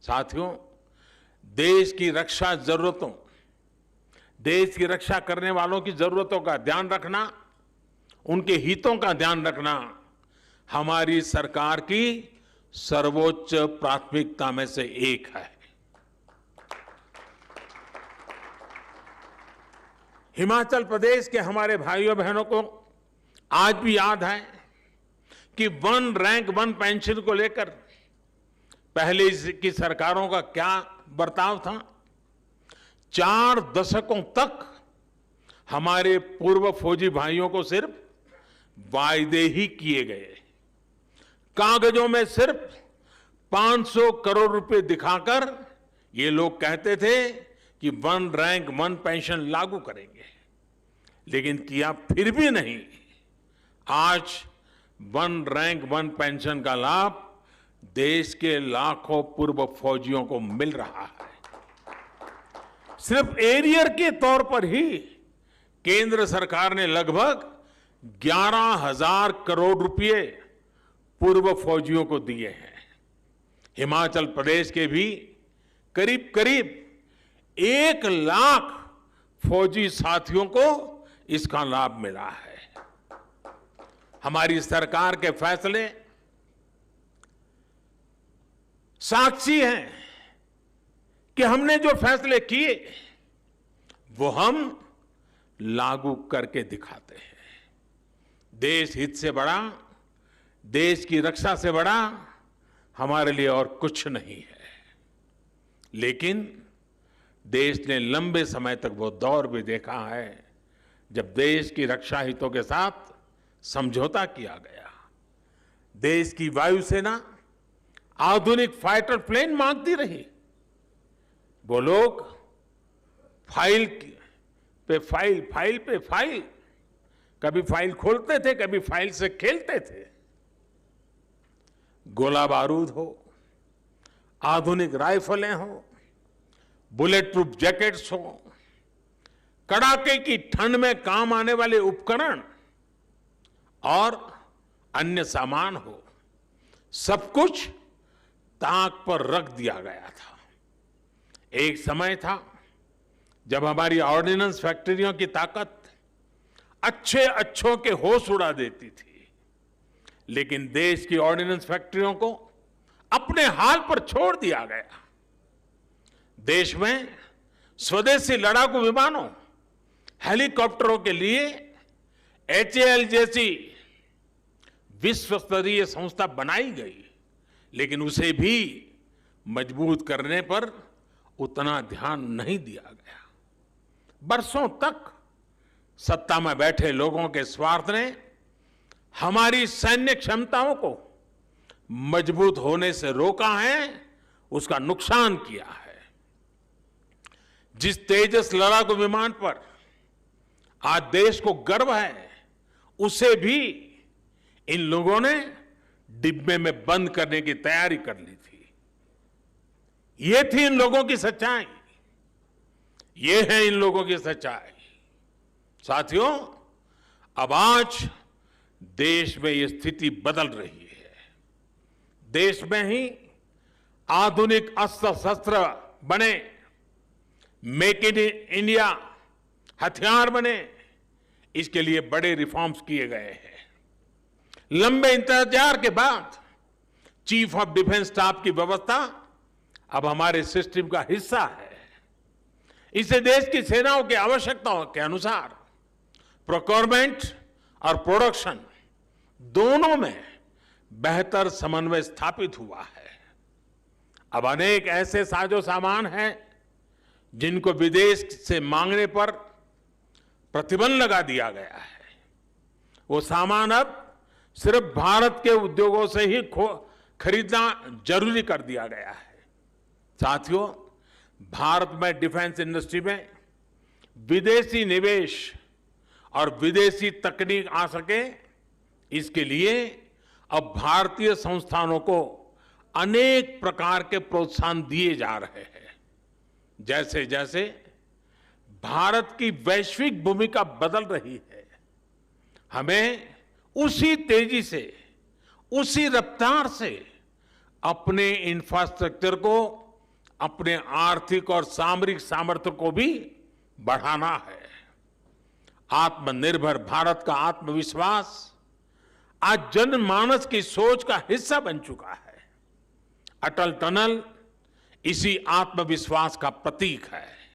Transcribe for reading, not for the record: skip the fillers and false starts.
साथियों, देश की रक्षा जरूरतों, देश की रक्षा करने वालों की जरूरतों का ध्यान रखना, उनके हितों का ध्यान रखना हमारी सरकार की सर्वोच्च प्राथमिकता में से एक है। हिमाचल प्रदेश के हमारे भाइयों बहनों को आज भी याद है कि वन रैंक वन पेंशन को लेकर पहले की सरकारों का क्या बर्ताव था। 4 दशकों तक हमारे पूर्व फौजी भाइयों को सिर्फ वायदे ही किए गए, कागजों में सिर्फ 500 करोड़ रुपए दिखाकर ये लोग कहते थे कि वन रैंक वन पेंशन लागू करेंगे, लेकिन किया फिर भी नहीं। आज वन रैंक वन पेंशन का लाभ देश के लाखों पूर्व फौजियों को मिल रहा है। सिर्फ एरियर के तौर पर ही केंद्र सरकार ने लगभग 11,000 करोड़ रुपए पूर्व फौजियों को दिए हैं। हिमाचल प्रदेश के भी करीब करीब 1 लाख फौजी साथियों को इसका लाभ मिला है। हमारी सरकार के फैसले साक्षी हैं कि हमने जो फैसले किए वो हम लागू करके दिखाते हैं। देश हित से बड़ा, देश की रक्षा से बड़ा हमारे लिए और कुछ नहीं है। लेकिन देश ने लंबे समय तक वो दौर भी देखा है जब देश की रक्षा हितों के साथ समझौता किया गया। देश की वायुसेना आधुनिक फाइटर प्लेन मांगती रही। वो लोग फाइल पे फाइल, फाइल पे फाइल, कभी फाइल खोलते थे, कभी फाइल से खेलते थे। गोला बारूद हो, आधुनिक राइफलें हो, बुलेट प्रूफ जैकेट्स हो, कड़ाके की ठंड में काम आने वाले उपकरण और अन्य सामान हो, सब कुछ ताक पर रख दिया गया था। एक समय था जब हमारी ऑर्डिनेंस फैक्ट्रियों की ताकत अच्छों के होश उड़ा देती थी, लेकिन देश की ऑर्डिनेंस फैक्ट्रियों को अपने हाल पर छोड़ दिया गया। देश में स्वदेशी लड़ाकू विमानों, हेलीकॉप्टरों के लिए HAL जैसी विश्व स्तरीय संस्था बनाई गई, लेकिन उसे भी मजबूत करने पर उतना ध्यान नहीं दिया गया। बरसों तक सत्ता में बैठे लोगों के स्वार्थ ने हमारी सैन्य क्षमताओं को मजबूत होने से रोका है, उसका नुकसान किया है। जिस तेजस लड़ाकू विमान पर आज देश को गर्व है, उसे भी इन लोगों ने डिब्बे में बंद करने की तैयारी कर ली थी। ये थी इन लोगों की सच्चाई, ये है इन लोगों की सच्चाई। साथियों, अब आज देश में ये स्थिति बदल रही है। देश में ही आधुनिक अस्त्र शस्त्र बने, मेक इन इंडिया हथियार बने, इसके लिए बड़े रिफॉर्म्स किए गए हैं। लंबे इंतजार के बाद चीफ ऑफ डिफेंस स्टाफ की व्यवस्था अब हमारे सिस्टम का हिस्सा है। इसे देश की सेनाओं की आवश्यकताओं के अनुसार प्रोक्योरमेंट और प्रोडक्शन दोनों में बेहतर समन्वय स्थापित हुआ है। अब अनेक ऐसे साजो सामान हैं जिनको विदेश से मांगने पर प्रतिबंध लगा दिया गया है। वो सामान अब सिर्फ भारत के उद्योगों से ही खरीदना जरूरी कर दिया गया है। साथियों, भारत में डिफेंस इंडस्ट्री में विदेशी निवेश और विदेशी तकनीक आ सके, इसके लिए अब भारतीय संस्थानों को अनेक प्रकार के प्रोत्साहन दिए जा रहे हैं। जैसे जैसे भारत की वैश्विक भूमिका बदल रही है, हमें उसी तेजी से, उसी रफ्तार से अपने इंफ्रास्ट्रक्चर को अपने आर्थिक और सामरिक सामर्थ्य को भी बढ़ाना है। आत्मनिर्भर भारत का आत्मविश्वास आज जनमानस की सोच का हिस्सा बन चुका है। अटल टनल इसी आत्मविश्वास का प्रतीक है।